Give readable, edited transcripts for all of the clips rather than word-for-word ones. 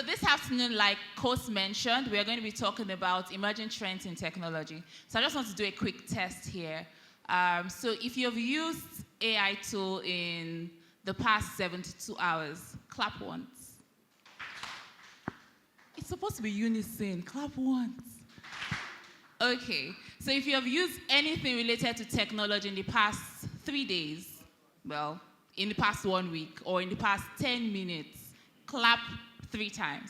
this afternoon, like Coast mentioned, we are going to be talking about emerging trends in technology. So I just want to do a quick test here. So if you've used AI tool in the past 72 hours, clap once. It's supposed to be unison. Clap once. Okay. So if you have used anything related to technology in the past 3 days, well, in the past 1 week, or in the past 10 minutes, clap 3 times.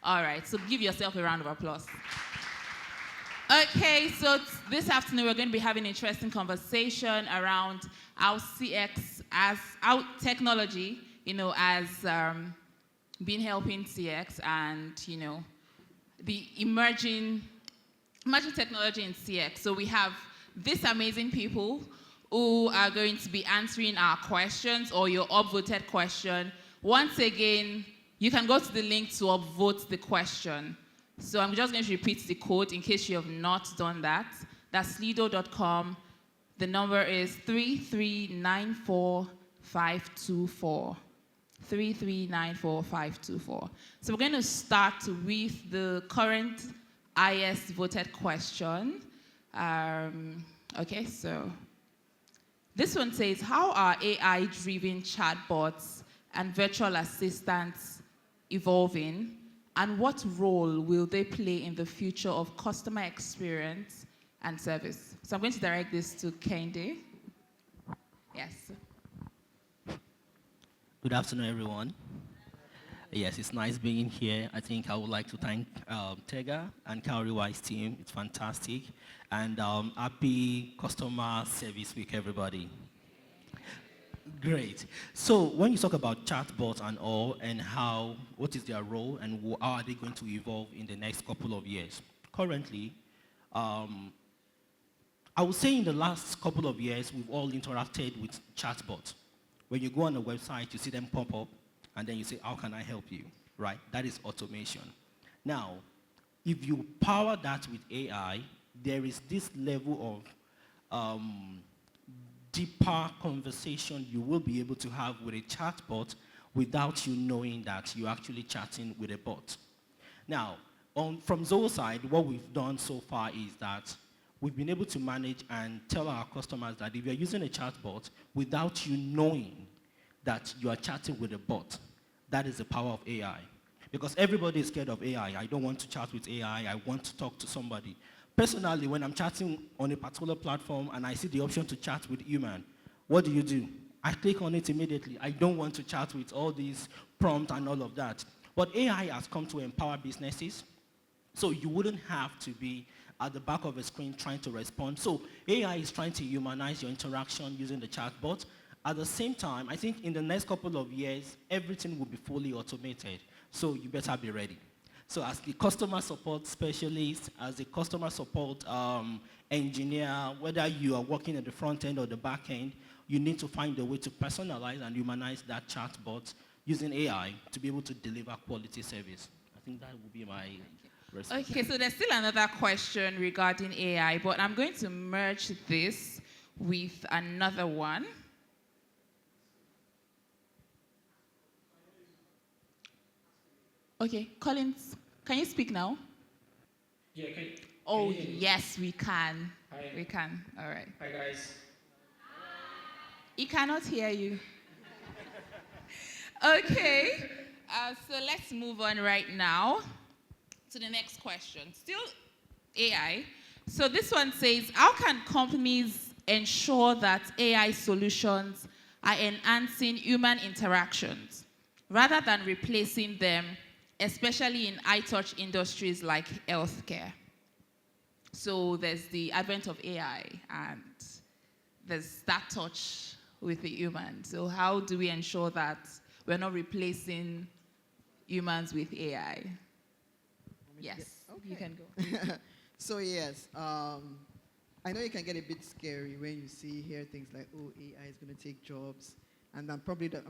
All right, so give yourself a round of applause. Okay, so this afternoon we're going to be having an interesting conversation around how CX, how technology, has been helping CX, and the emerging technology in CX. So we have these amazing people who are going to be answering our questions or your upvoted question. Once again, you can go to the link to upvote the question. So I'm just going to repeat the code in case you have not done that. That's slido.com. The number is 3394524. 3394524. So we're going to start with the current highest voted question. Okay, so this one says, how are AI-driven chatbots and virtual assistants evolving, and what role will they play in the future of customer experience and service? So I'm going to direct this to Kende. Yes. Good afternoon, everyone. Yes, it's nice being here. I think I would like to thank Tega and Cowrywise team. It's fantastic. And happy customer service week, everybody. Great. So when you talk about chatbots and all, and what is their role, and how are they going to evolve in the next couple of years? Currently, I would say in the last couple of years, we've all interacted with chatbots. When you go on a website, you see them pop up, and then you say, how can I help you, right? That is automation. Now, if you power that with AI, there is this level of deeper conversation you will be able to have with a chatbot without you knowing that you're actually chatting with a bot. Now, from Zoho's side, what we've done so far is that we've been able to manage and tell our customers that if you're using a chatbot without you knowing that you are chatting with a bot, that is the power of AI. Because everybody is scared of AI. I don't want to chat with AI. I want to talk to somebody. Personally, when I'm chatting on a particular platform and I see the option to chat with human, what do? I click on it immediately. I don't want to chat with all these prompts and all of that. But AI has come to empower businesses, so you wouldn't have to be at the back of a screen trying to respond. So AI is trying to humanize your interaction using the chatbot. At the same time, I think in the next couple of years, everything will be fully automated. So you better be ready. So as the customer support specialist, as a customer support engineer, whether you are working at the front end or the back end, you need to find a way to personalize and humanize that chatbot using AI to be able to deliver quality service. I think that would be my response. Okay, so there's still another question regarding AI, but I'm going to merge this with another one. Okay, Collins, can you speak now? Yeah, oh, yes, we can. Hi. We can. All right. Hi, guys. He cannot hear you. Okay, so let's move on right now to the next question. Still AI. So this one says, how can companies ensure that AI solutions are enhancing human interactions rather than replacing them, especially in high-touch industries like healthcare? So there's the advent of AI, and there's that touch with the human. So how do we ensure that we're not replacing humans with AI? Yes, okay. You can go. So yes, I know it can get a bit scary when you hear things like, oh, AI is going to take jobs. And I'm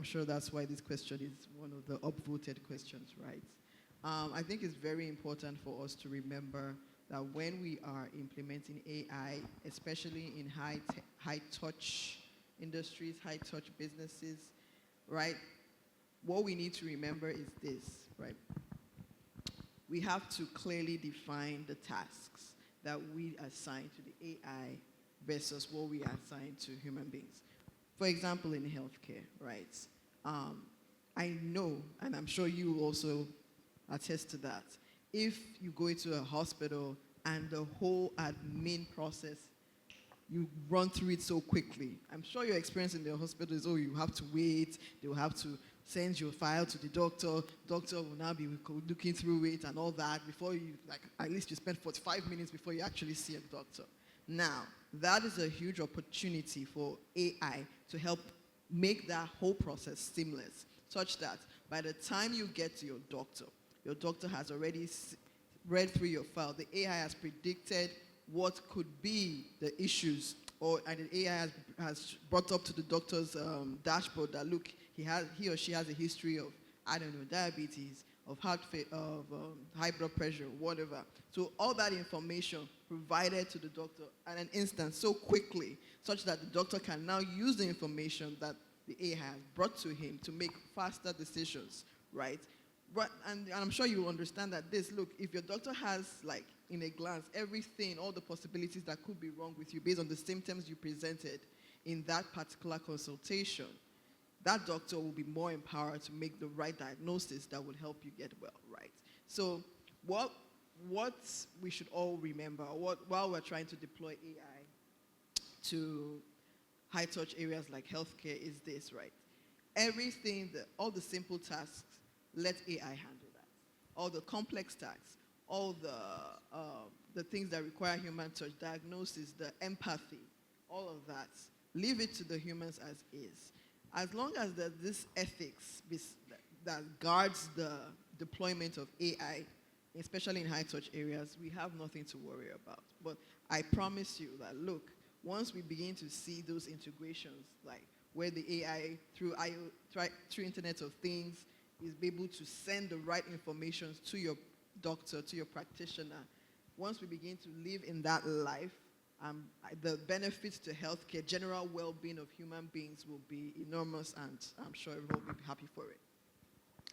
sure that's why this question is one of the upvoted questions, right? I think it's very important for us to remember that when we are implementing AI, especially in high-touch industries, high-touch businesses, right? what we need to remember is this, right? We have to clearly define the tasks that we assign to the AI versus what we assign to human beings. For example, in healthcare, right? I know, and I'm sure you also attest to that, if you go into a hospital and the whole admin process, you run through it so quickly. I'm sure your experience in the hospital is, oh, you have to wait, they will have to send your file to the doctor will now be looking through it and all that before you, like, at least you spend 45 minutes before you actually see a doctor. Now, that is a huge opportunity for AI to help make that whole process seamless, such that by the time you get to your doctor has already read through your file. The AI has predicted what could be the issues, and the AI has brought up to the doctor's dashboard that, look, he or she has a history of, I don't know, diabetes, of high blood pressure, whatever. So all that information provided to the doctor at an instant so quickly, such that the doctor can now use the information that the AI has brought to him to make faster decisions, right? And I'm sure you understand that look, if your doctor has, like, in a glance, everything, all the possibilities that could be wrong with you based on the symptoms you presented in that particular consultation, that doctor will be more empowered to make the right diagnosis that will help you get well, right? So what we should all remember, while we're trying to deploy AI to high-touch areas like healthcare, is this, right? Everything, all the simple tasks, let AI handle that. All the complex tasks, all the things that require human touch, diagnosis, the empathy, all of that, leave it to the humans as is. As long as there's this ethics that guards the deployment of AI, especially in high-touch areas, we have nothing to worry about. But I promise you that, look, once we begin to see those integrations, like where the AI, through Internet of Things, is able to send the right information to your doctor, to your practitioner, once we begin to live in that life, the benefits to healthcare, general well-being of human beings will be enormous, and I'm sure everyone will be happy for it.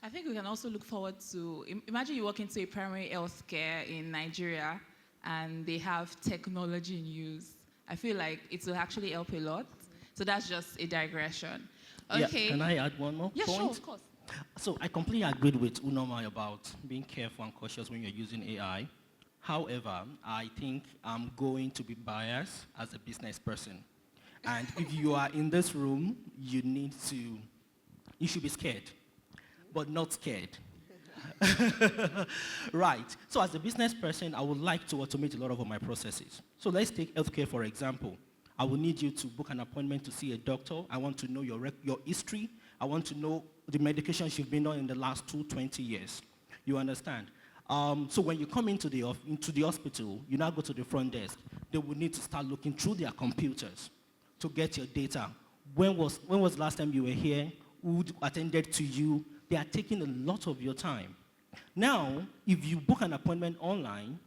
I think we can also look forward to, imagine you walk into a primary health care in Nigeria and they have technology in use. I feel like it will actually help a lot. So that's just a digression. Okay. Yeah, can I add one more point? Yeah, sure, of course. So I completely agreed with Unoma about being careful and cautious when you're using AI. However, I think I'm going to be biased as a business person. And if you are in this room, you should be scared, but not scared. Right. So as a business person, I would like to automate a lot of my processes. So let's take healthcare, for example. I will need you to book an appointment to see a doctor. I want to know your history. I want to know the medications you've been on in the last 20 years. You understand? So when you come into the hospital, you now go to the front desk. They will need to start looking through their computers to get your data. When was the last time you were here? Who attended to you? They are taking a lot of your time. Now, if you book an appointment online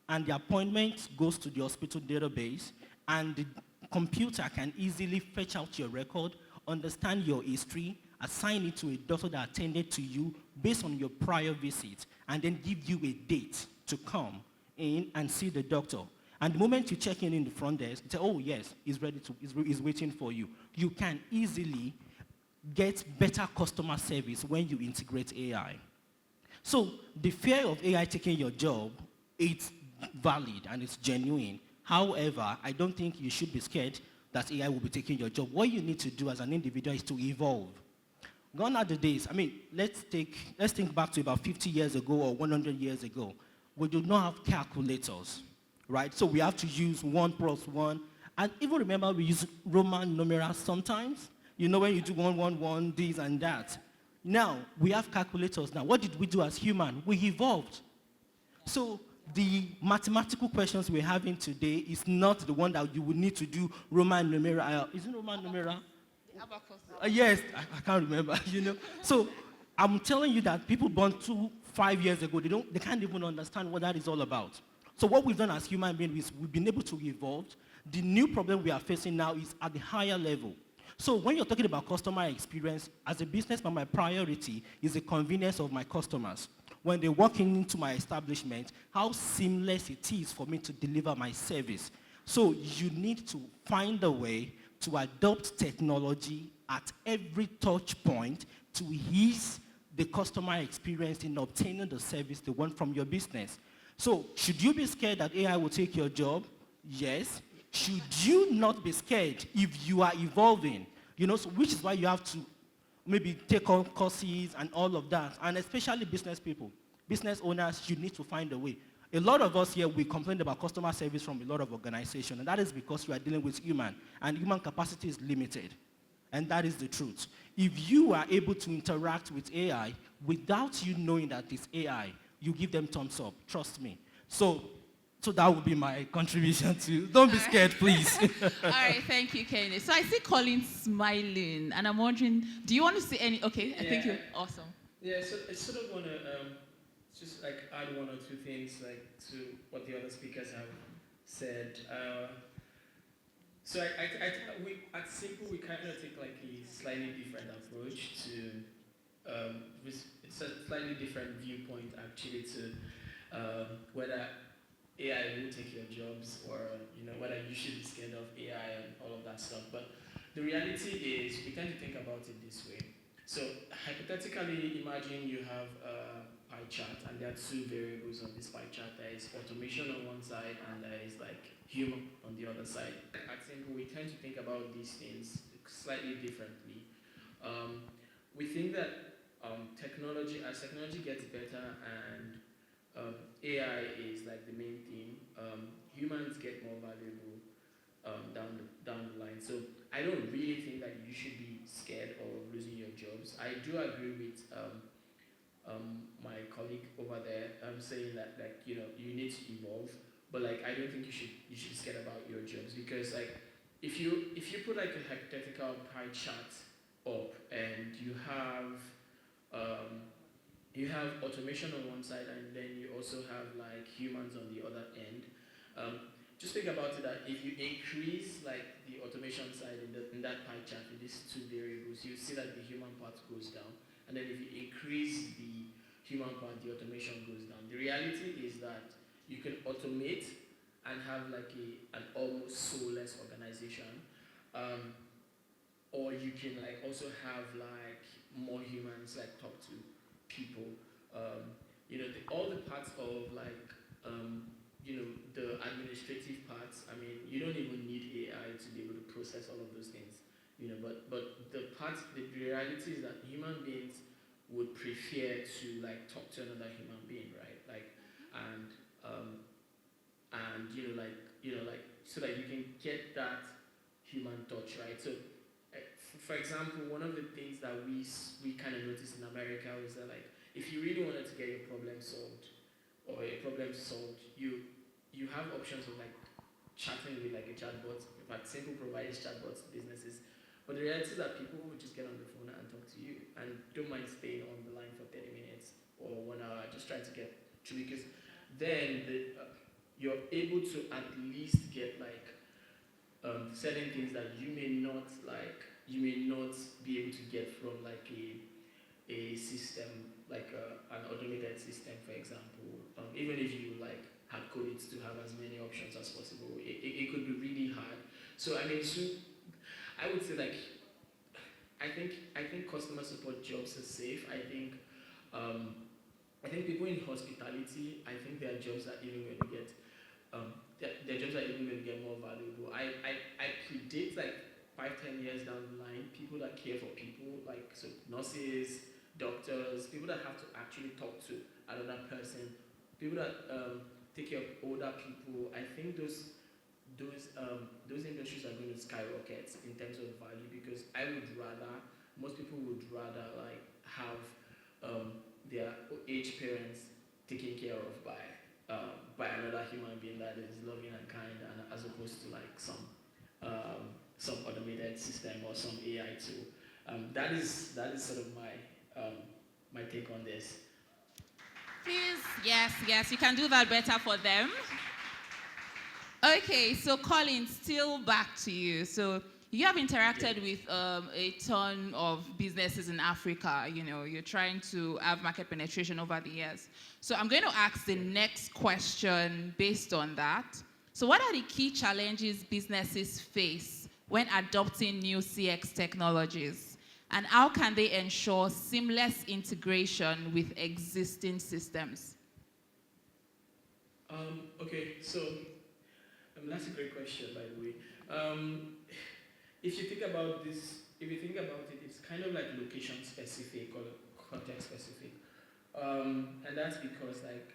and the appointment goes to the hospital database and the computer can easily fetch out your record, understand your history, assign it to a doctor that attended to you based on your prior visit, and then give you a date to come in and see the doctor. And the moment you check in the front desk, you say, oh yes, he's waiting for you. You can easily get better customer service when you integrate AI. So the fear of AI taking your job, it's valid and it's genuine. However, I don't think you should be scared that AI will be taking your job. What you need to do as an individual is to evolve. Gone are the days. I mean, let's think back to about 50 years ago or 100 years ago. We do not have calculators, right? So we have to use 1 + 1. And even remember, we use Roman numerals sometimes. You know, when you do 1, 1, 1, this and that. Now, we have calculators now. What did we do as humans? We evolved. So the mathematical questions we're having today is not the one that you would need to do Roman numeral. Is it Roman numeral? Yes, I can't remember, you know. So I'm telling you that people born 5 years ago, they can't even understand what that is all about. So what we've done as human beings is we've been able to evolve. The new problem we are facing now is at the higher level. So when you're talking about customer experience, as a businessman, my priority is the convenience of my customers. When they walk into my establishment, how seamless it is for me to deliver my service. So you need to find a way to adopt technology at every touch point to ease the customer experience in obtaining the service they want from your business. So should you be scared that AI will take your job? Yes. Should you not be scared if you are evolving? So which is why you have to maybe take on courses and all of that, and especially business people. Business owners, you need to find a way. A lot of us here, we complain about customer service from a lot of organizations, and that is because we are dealing with human, and human capacity is limited. And that is the truth. If you are able to interact with AI without you knowing that it's AI, you give them thumbs up, trust me. So that would be my contribution to. Don't be scared, please. All right, thank you, Kenny. So I see Colin smiling, and I'm wondering, do you want to say any? Okay, I think you're awesome. Yeah, so I sort of want to just like add one or two things like to what the other speakers have said. So we at Simple we kind of take like a slightly different approach to it's a slightly different viewpoint actually to whether AI will take your jobs or whether you should be scared of AI and all of that stuff. But the reality is we tend to think about it this way. So hypothetically, imagine you have a pie chart and there are two variables on this pie chart. There is automation on one side and there is like human on the other side. At Simple, we tend to think about these things slightly differently. We think that as technology gets better and AI is like the main theme, humans get more valuable down the line. So I don't really think that you should be scared of losing your jobs. I do agree with my colleague over there saying that like you need to evolve, but like I don't think you should be scared about your jobs, because like if you put like a hypothetical pie chart up and you have automation on one side and then you also have like humans on the other end. Just think about it that if you increase like the automation side in that pie chart with these two variables, you see that the human part goes down, and then if you increase the human part, the automation goes down. The reality is that you can automate and have like an almost soulless organization, or you can like also have like more humans like talk to people. All the parts of like the administrative parts. I mean, you don't even need AI to be able to process all of those things. But the reality is that human beings would prefer to like talk to another human being, right? Like, and so that you can get that human touch, right? So, for example, one of the things that we kind of noticed in America was that like if you really wanted to get your problem solved, you have options of like chatting with like a chatbot. In fact, Simple provides chatbots to businesses. But the reality is that people will just get on the phone and talk to you and don't mind staying on the line for 30 minutes or 1 hour, just trying to get through, because then you're able to at least get like certain things that you may not be able to get from like a system, like an automated system, for example. Even if you like had coded to have as many options as possible, it could be really hard. So I mean, I would say like I think customer support jobs are safe. I think people in hospitality, I think their jobs are even going to get more valuable. I predict like 5-10 years down the line, people that care for people, like so nurses, doctors, people that have to actually talk to another person, people that take care of older people. I think those industries are going to skyrocket in terms of value, because most people would rather like have their aged parents taken care of by another human being that is loving and kind, and as opposed to like some automated system or some AI tool. That is sort of my take on this. Please, yes, you can do that better for them. Okay, so Colin, still back to you. So you have interacted with a ton of businesses in Africa. You know, you're trying to have market penetration over the years. So I'm going to ask the next question based on that. So what are the key challenges businesses face when adopting new CX technologies? And how can they ensure seamless integration with existing systems? Okay, so that's a great question, by the way. If you think about this, it's kind of like location specific or context specific, and that's because, like,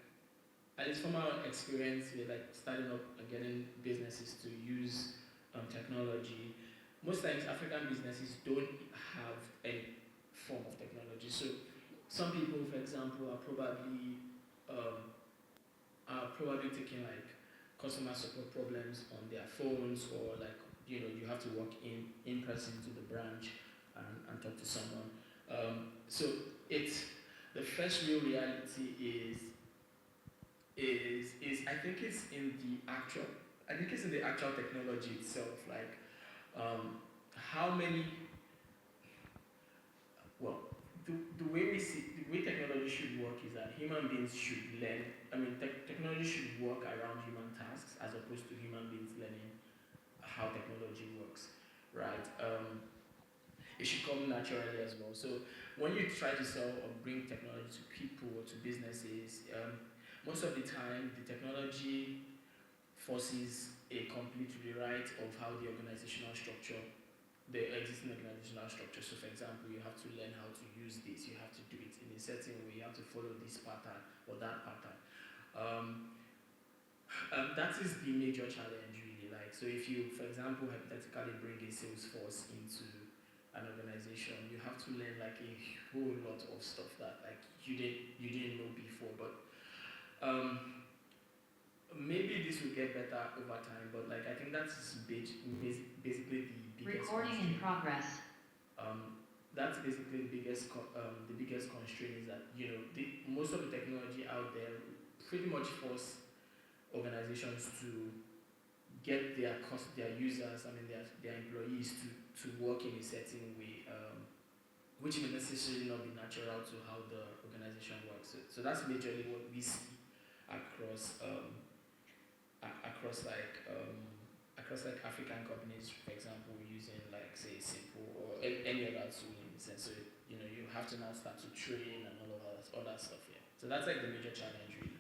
at least from our experience, we're like starting up and getting businesses to use technology. Most times, African businesses don't have any form of technology. So, some people, for example, are probably taking like customer support problems on their phones, or like, you have to walk in person to the branch and talk to someone. So it's the first real reality is I think it's in the actual technology itself. Like, how many, well, the way technology should work is that human beings should learn. I mean, technology should work around human tasks as opposed to human beings learning how technology works, right? It should come naturally as well. So when you try to sell or bring technology to people or to businesses, most of the time the technology forces a complete rewrite of how the existing organizational structure. So for example, you have to learn how to use this, you have to do it in a certain way, you have to follow this pattern or that pattern. That is the major challenge, really. Like, so if you, for example, hypothetically bring a sales force into an organization, you have to learn like a whole lot of stuff that like you didn't know before. But maybe this will get better over time. But like, I think that's basically the biggest recording in progress. That's basically the biggest constraint is that most of the technology out there pretty much force organizations to get their users, their employees to work in a certain way, which may necessarily not be natural to how the organization works. So that's majorly what we see across African companies, for example, using like say Simple or any other tool in the sense. So you have to now start to train and all of that stuff. Yeah. So that's like the major challenge, really.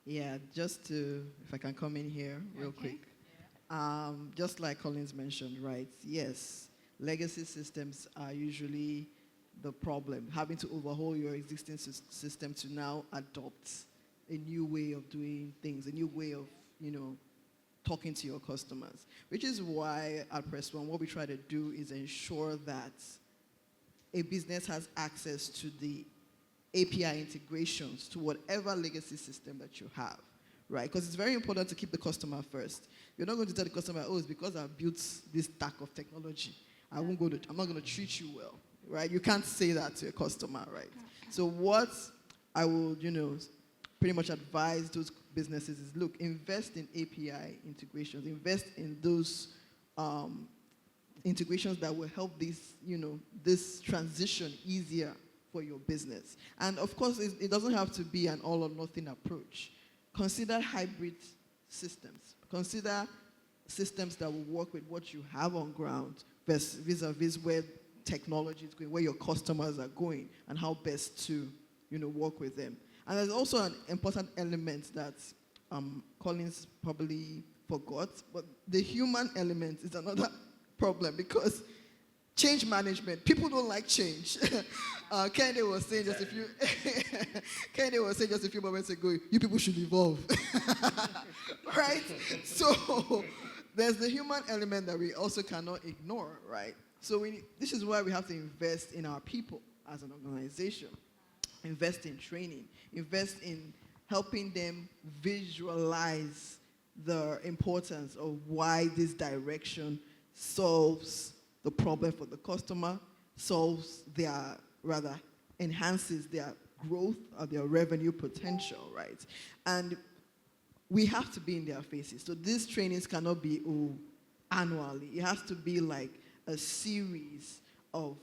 Yeah, just to, if I can come in here real quick. Just like Collins mentioned, right? Yes, legacy systems are usually the problem. Having to overhaul your existing system to now adopt a new way of doing things, a new way of, talking to your customers. Which is why at Press One, what we try to do is ensure that a business has access to the API integrations to whatever legacy system that you have, right? Because it's very important to keep the customer first. You're not going to tell the customer, oh, it's because I built this stack of technology. I'm not going to treat you well, right? You can't say that to a customer, right? So what I will, pretty much advise those businesses is, look, invest in API integrations, invest in those integrations that will help this transition easier for your business. And of course, it doesn't have to be an all or nothing approach. Consider hybrid systems. Consider systems that will work with what you have on ground vis-a-vis where technology is going, where your customers are going, and how best to work with them. And there's also an important element that Collins probably forgot, but the human element is another problem, because change management, people don't like change. Kende was saying just a few moments ago, you people should evolve. Right? So there's the human element that we also cannot ignore, right? So this is why we have to invest in our people as an organization. Invest in training. Invest in helping them visualize the importance of why this direction solves the problem for the customer, enhances their growth or their revenue potential, right? And we have to be in their faces. So these trainings cannot be, annually. It has to be like a series of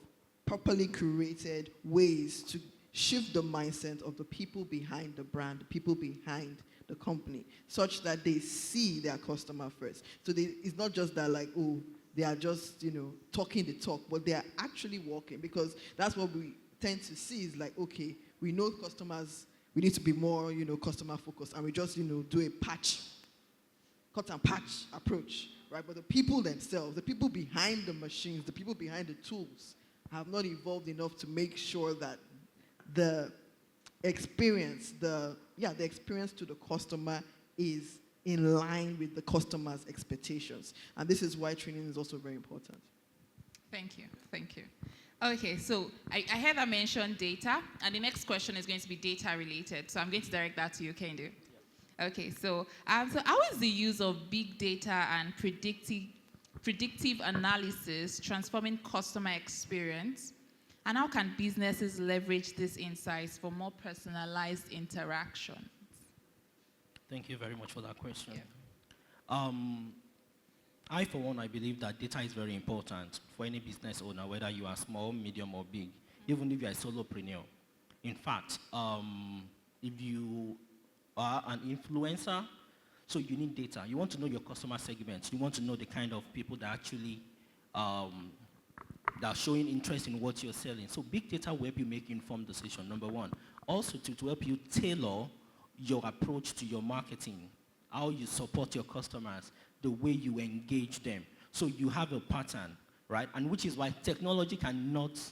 properly curated ways to shift the mindset of the people behind the brand, the people behind the company, such that they see their customer first. So it's not just that like, oh, they are just, talking the talk, but they are actually walking, because that's what we tend to see is like, okay, we know customers, we need to be more, customer focused, and we just, do a cut and patch approach, right? But the people themselves, the people behind the machines, the people behind the tools have not evolved enough to make sure that the experience, the experience to the customer is in line with the customer's expectations. And this is why training is also very important. Thank you. Okay, so I heard I mentioned data, and the next question is going to be data related. So I'm going to direct that to you, Kende. Okay, so how is the use of big data and predictive analysis transforming customer experience? And how can businesses leverage these insights for more personalized interactions? Thank you very much for that question. Yeah. I, for one, I believe that data is very important for any business owner, whether you are small, medium, or big, even if you are a solopreneur. In fact, if you are an influencer, so you need data. You want to know your customer segments. You want to know the kind of people that actually that are showing interest in what you're selling. So big data will help you make informed decision, number one. Also to help you tailor your approach to your marketing, how you support your customers, the way you engage them. So you have a pattern, right? And which is why you cannot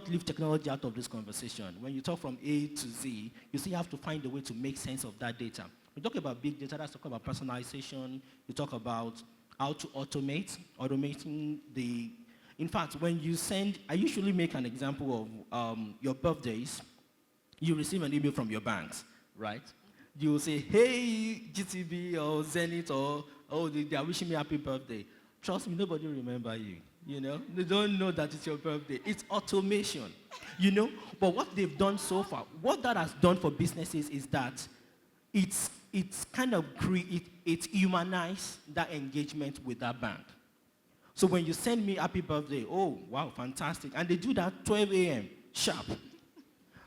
leave technology out of this conversation. When you talk from A to Z, you still have to find a way to make sense of that data. We talk about big data, that's talk about personalization. You talk about how to automating the. In fact, when you send, I usually make an example of your birthdays. You receive an email from your banks, right? You will say, hey, GTB or Zenith, or oh, they are wishing me happy birthday. Trust me, nobody remember you. They don't know that it's your birthday. It's automation, But what they've done so far, what that has done for businesses is that it's kind of it humanized that engagement with that bank. So when you send me happy birthday, oh, wow, fantastic. And they do that 12 a.m. sharp.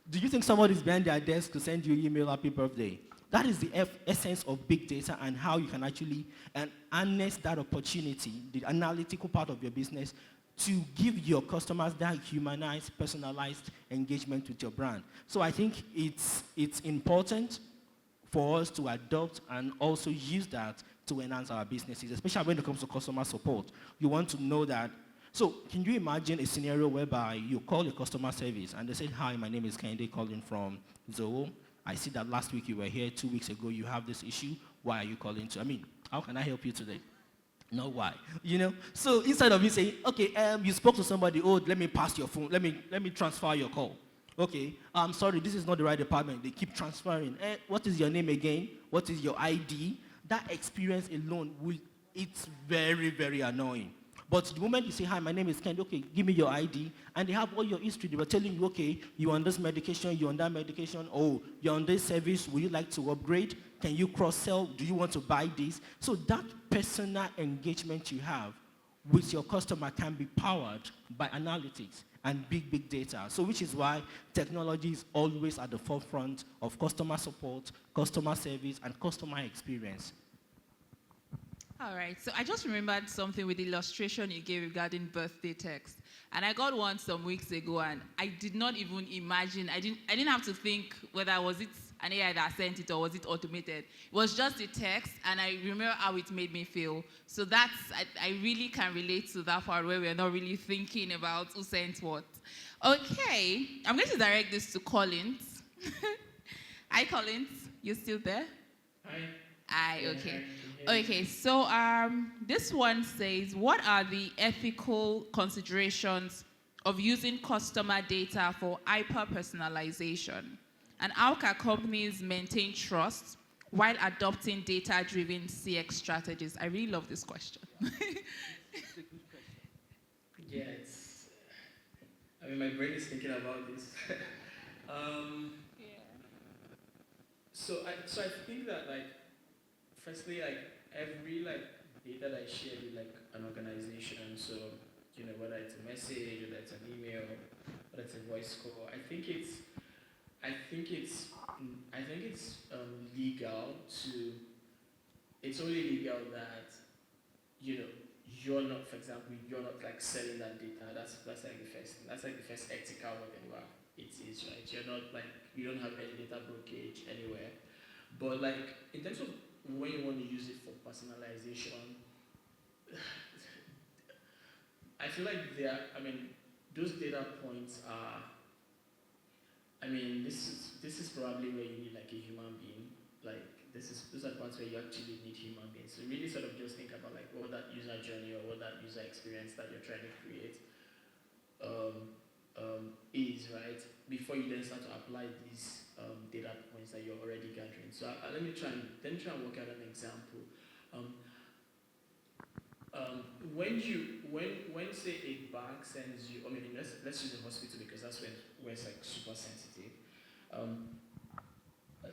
Do you think somebody's behind their desk to send you email happy birthday? That is the essence of big data and how you can actually harness that opportunity, the analytical part of your business, to give your customers that humanized, personalized engagement with your brand. So I think it's important for us to adopt and also use that to enhance our businesses, especially when it comes to customer support. You want to know that. So can you imagine a scenario whereby you call your customer service and they say, hi, my name is Kende calling from Zoho. I see that last week you were here, 2 weeks ago you have this issue. Why are you calling how can I help you today? No, why? So instead of you saying, okay, you spoke to somebody, oh, let me pass your phone, let me transfer your call. Okay, I'm sorry, this is not the right department. They keep transferring. What is your name again? What is your ID? That experience alone, it's very, very annoying. But the moment you say, hi, my name is Ken, okay, give me your ID, and they have all your history. They were telling you, okay, you're on this medication, you're on that medication, oh, you're on this service, would you like to upgrade? Can you cross-sell? Do you want to buy this? So that personal engagement you have with your customer can be powered by analytics and big data. So which is why technology is always at the forefront of customer support, customer service, and customer experience. All right, so I just remembered something with the illustration you gave regarding birthday text. And I got one some weeks ago, and I did not even imagine, I didn't have to think whether was it an AI that sent it or was it automated. It was just a text, and I remember how it made me feel. So I really can relate to that part where we're not really thinking about who sent what. Okay, I'm going to direct this to Collins. Hi, Collins, you still there? Hi. Okay. Okay, so this one says, what are the ethical considerations of using customer data for hyper-personalization? And how can companies maintain trust while adopting data-driven CX strategies? I really love this question. Yeah, my brain is thinking about this. So I think that, firstly, every data that is shared with like an organization. So whether it's a message, whether it's an email, whether it's a voice call. I think it's legal to. It's only legal that you're not, for example, you're not like selling that data. That's like the first. That's like the first ethical whatever it is, right? You're not like you don't have any data brokerage anywhere. But like in terms of when you want to use it for personalization, I feel like those data points are. This is probably where you need like a human being. Like those are parts where you actually need human beings. So really sort of just think about like what that user journey or what that user experience that you're trying to create is, right? Before you then start to apply these data points that you're already gathering. So let me try and work out an example. When say a bank sends you, let's use a hospital because that's where it's like super sensitive.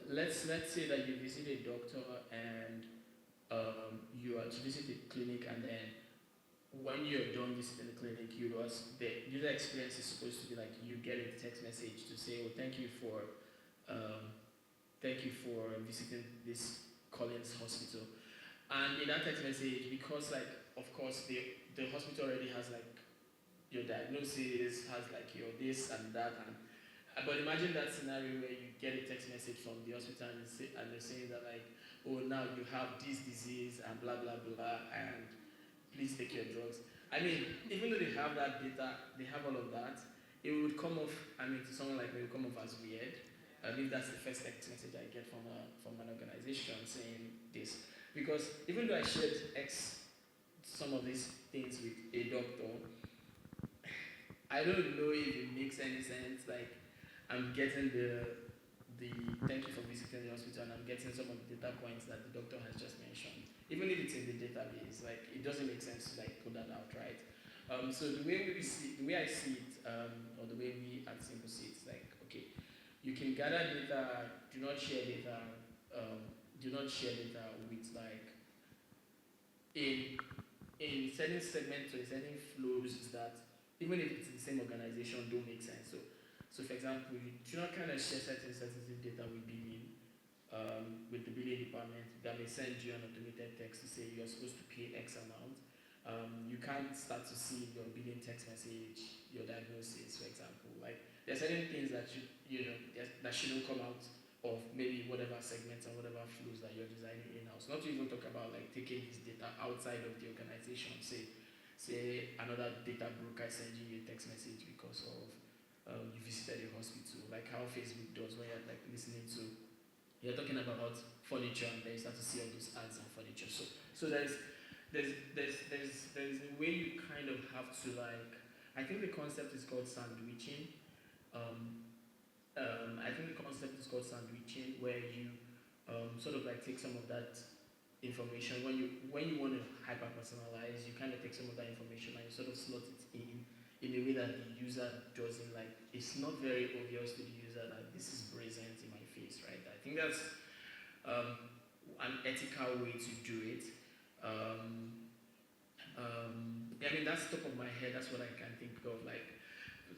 Let's say that you visit a doctor and you are to visit a clinic, and then when you're done visiting the clinic, the user experience is supposed to be like you get a text message to say, "Oh, thank you for visiting this Collins hospital." And in that text message, because like of course the hospital already has like your diagnosis, has like your this and that, but imagine that scenario where you get a text message from the hospital and they're saying that like, "Oh, now you have this disease and blah blah blah, and please take your drugs." Even though they have that data, they have all of that, it would come off. To someone like me, it would come off as weird. If that's the first text message I get from an organization saying this, because even though I shared some of these things with a doctor, I don't know if it makes any sense. Like, I'm getting the thank you for visiting the hospital, and I'm getting some of the data points that the doctor has just mentioned. Even if it's in the database, like it doesn't make sense to like put that out, right? So the way I see it, or the way we at Simple see it, is like, okay, you can gather data. Do not share data. With like in certain segments or in certain flows that even if it's the same organization don't make sense. So for example, you do not kind of share certain sensitive data with billing, with the billing department that may send you an automated text to say you're supposed to pay X amount. You can't start to see your billing text message, your diagnosis, for example. Like there are certain things that that shouldn't come out of maybe whatever segments and whatever flows that you're designing in-house. Not to even talk about like taking this data outside of the organization. Say another data broker sending you a text message because of you visited a hospital, like how Facebook does when you're like you're talking about furniture and then you start to see all those ads on furniture. So there's a way you kind of have to like, I think the concept is called sandwiching. Where you sort of like take some of that information when you want to hyper personalize, you kind of take some of that information and you sort of slot it in a way that the user doesn't like. It's not very obvious to the user that this is present in my face, right? I think that's an ethical way to do it. That's top of my head. That's what I can think of. Like,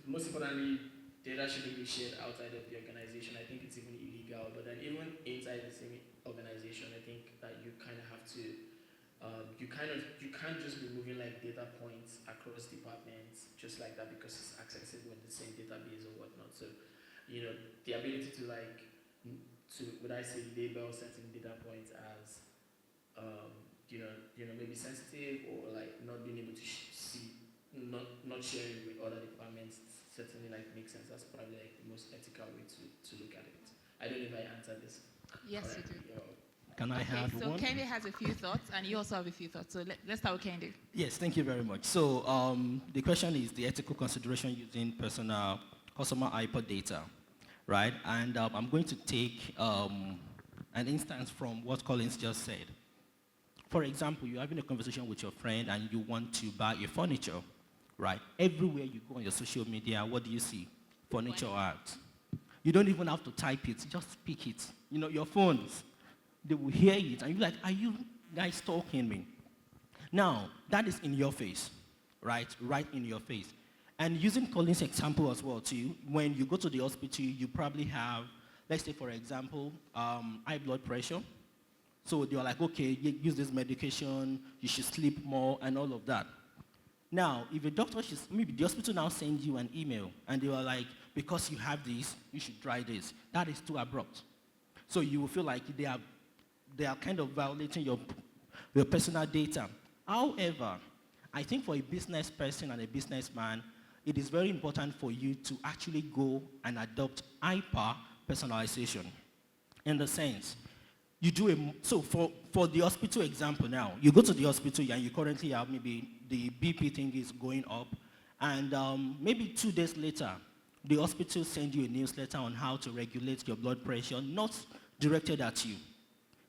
most importantly, data shouldn't be shared outside of the organization. I think it's even illegal. But then even inside the same organization, I think that you kind of have to, you can't just be moving like data points across departments just like that because it's accessible in the same database or whatnot. So, the ability to like, would I say label certain data points as, maybe sensitive or like not being able to not sharing with other departments certainly like makes sense. That's probably like the most ethical way to look at it. I don't know if I answered this. Yes, correctly. you do. Can I have So one? Kendi has a few thoughts, and you also have a few thoughts. So let's start with Kendi. Yes, thank you very much. So the question is the ethical consideration using personal customer iPod data, right? And I'm going to take an instance from what Collins just said. For example, you're having a conversation with your friend and you want to buy a furniture, right? Everywhere you go on your social media, what do you see? Furniture ads. You don't even have to type it, just speak it. Your phones, they will hear it and you're like, are you guys stalking me? Now, that is in your face, right? Right in your face. And using Colin's example as well too, when you go to the hospital, you probably have, let's say for example, high blood pressure. So they're like, okay, use this medication, you should sleep more and all of that. Now, if a doctor should, maybe the hospital now sends you an email and they were like, because you have this, you should try this. That is too abrupt. So you will feel like they are kind of violating your personal data. However, I think for a business person and a businessman, it is very important for you to actually go and adopt hyper personalization. In the sense, you do so for the hospital example now, you go to the hospital and you currently have maybe the BP thing is going up, and maybe 2 days later, the hospital sends you a newsletter on how to regulate your blood pressure, not directed at you.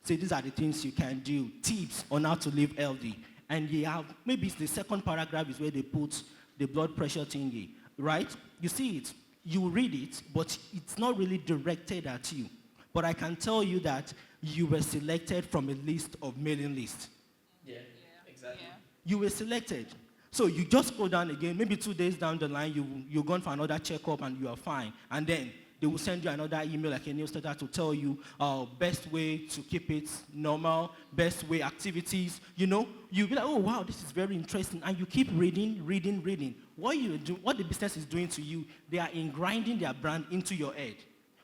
Say these are the things you can do, tips on how to live healthy. And you have, maybe it's the second paragraph is where they put the blood pressure thingy, right? You see it, you read it, but it's not really directed at you. But I can tell you that you were selected from a list of mailing lists. Yeah, exactly. Yeah. You were selected. So you just go down again, maybe 2 days down the line, you're gone for another checkup and you are fine. And then they will send you another email, like a newsletter, to tell you best way to keep it normal, best way activities. You know, you'll be like, oh wow, this is very interesting, and you keep reading. What the business is doing to you, they are grinding their brand into your head.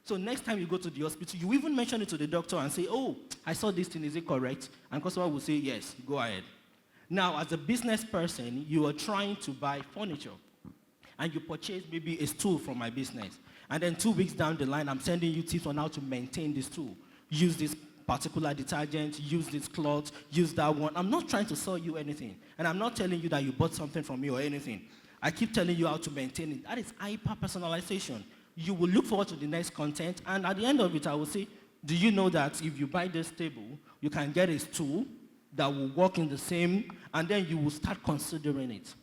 So next time you go to the hospital, you even mention it to the doctor and say, oh, I saw this thing, is it correct? And customer will say, yes, go ahead. Now, as a business person, you are trying to buy furniture, and you purchase maybe a stool from my business. And then 2 weeks down the line, I'm sending you tips on how to maintain this tool. Use this particular detergent, use this cloth, use that one. I'm not trying to sell you anything. And I'm not telling you that you bought something from me or anything. I keep telling you how to maintain it. That is hyper-personalization. You will look forward to the next content, and at the end of it, I will say, do you know that if you buy this table, you can get a stool that will work in the same, and then you will start considering it.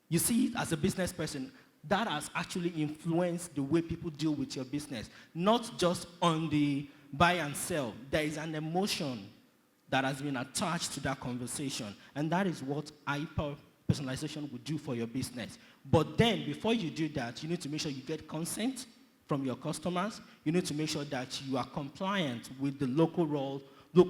You see, as a business person, that has actually influenced the way people deal with your business. Not just on the buy and sell. There is an emotion that has been attached to that conversation. And that is what hyper-personalization would do for your business. But then, before you do that, you need to make sure you get consent from your customers. You need to make sure that you are compliant with the local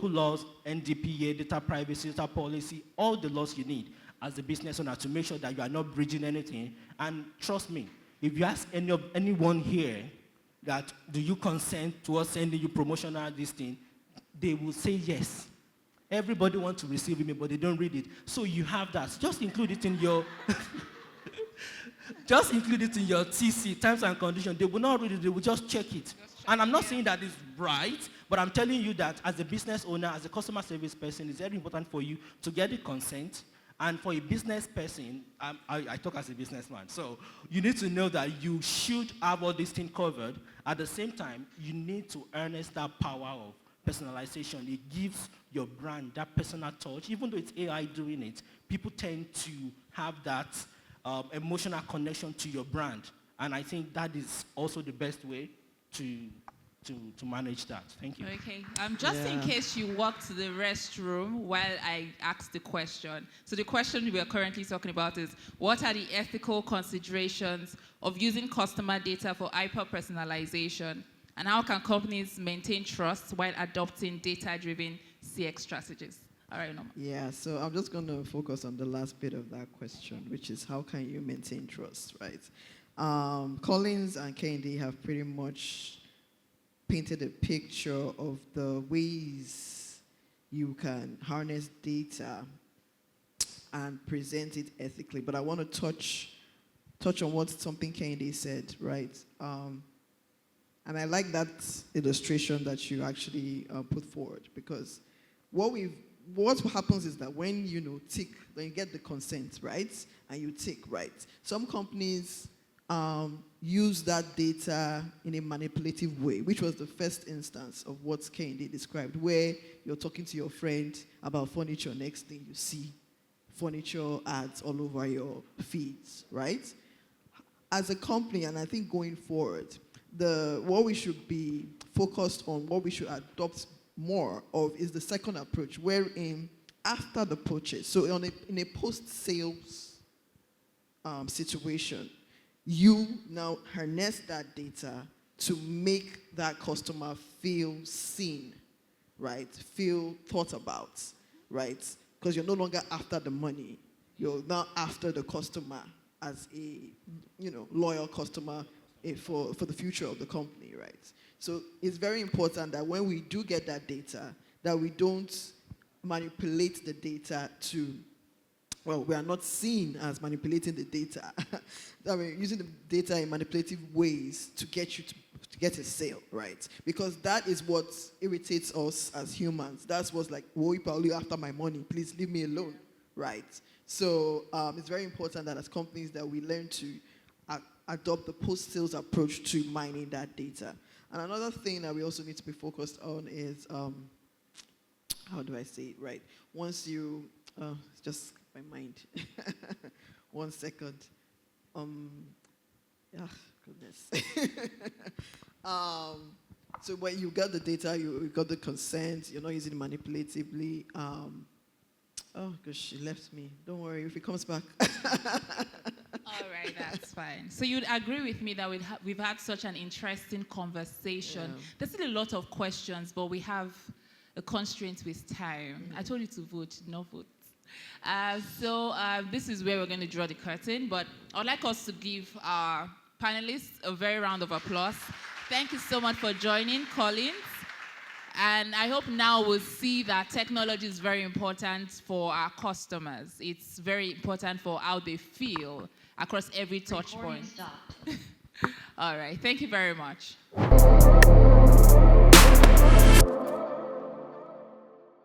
laws, NDPA, data privacy, data policy, all the laws you need as a business owner to make sure that you are not breaching anything. And trust me, if you ask anyone here that, do you consent to us sending you promotional this thing, they will say yes. Everybody wants to receive email, but they don't read it. So you have that. Just include it in your just include it in your TC, terms and conditions. They will not read it, they will just check it. And I'm not saying that it's right, but I'm telling you that as a business owner, as a customer service person, it's very important for you to get the consent. And for a business person, I talk as a businessman, so you need to know that you should have all these things covered. At the same time, you need to harness that power of personalization. It gives your brand that personal touch. Even though it's AI doing it, people tend to have that emotional connection to your brand. And I think that is also the best way to manage that. Thank you. Okay. Just in case you walked to the restroom while I asked the question. So the question we are currently talking about is, what are the ethical considerations of using customer data for hyper-personalization? And how can companies maintain trust while adopting data-driven CX strategies? All right, Norma. Yeah, so I'm just going to focus on the last bit of that question, which is how can you maintain trust, right? Collins and Kendi have pretty much painted a picture of the ways you can harness data and present it ethically. But I want to touch on something Kendi said, right? And I like that illustration that you actually put forward, because what happens is that when you get the consent, right, and you tick, right, some companies use that data in a manipulative way, which was the first instance of what Kendi described, where you're talking to your friend about furniture, next thing you see furniture ads all over your feeds, right? As a company, and I think going forward, what we should be focused on, what we should adopt more of is the second approach, wherein after the purchase. So in a post-sales situation, you now harness that data to make that customer feel seen, right? Feel thought about, right? Because you're no longer after the money. You're now after the customer as a, loyal customer for the future of the company, right? So it's very important that when we do get that data, that we don't manipulate the data to, well, we are not seen as manipulating the data. I mean, using the data in manipulative ways to get you to get a sale, right? Because that is what irritates us as humans. That's what's like, whoa, you after my money, please leave me alone, right? So it's very important that as companies that we learn to adopt the post-sales approach to mining that data. And another thing that we also need to be focused on is, how do I say it right? Once you, it's just my mind. 1 second. Goodness. So when you got the data, you got the consent, you're not using it manipulatively. Oh, gosh, she left me. Don't worry, if he comes back. All right, that's fine. So you'd agree with me that we've had such an interesting conversation. Yeah. There's still a lot of questions, but we have a constraint with time. I told you to vote, no vote. So this is where we're going to draw the curtain, but I'd like us to give our panelists a very round of applause. Thank you so much for joining, Collins. And I hope now we'll see that technology is very important for our customers. It's very important for how they feel across every touch point. All right, thank you very much.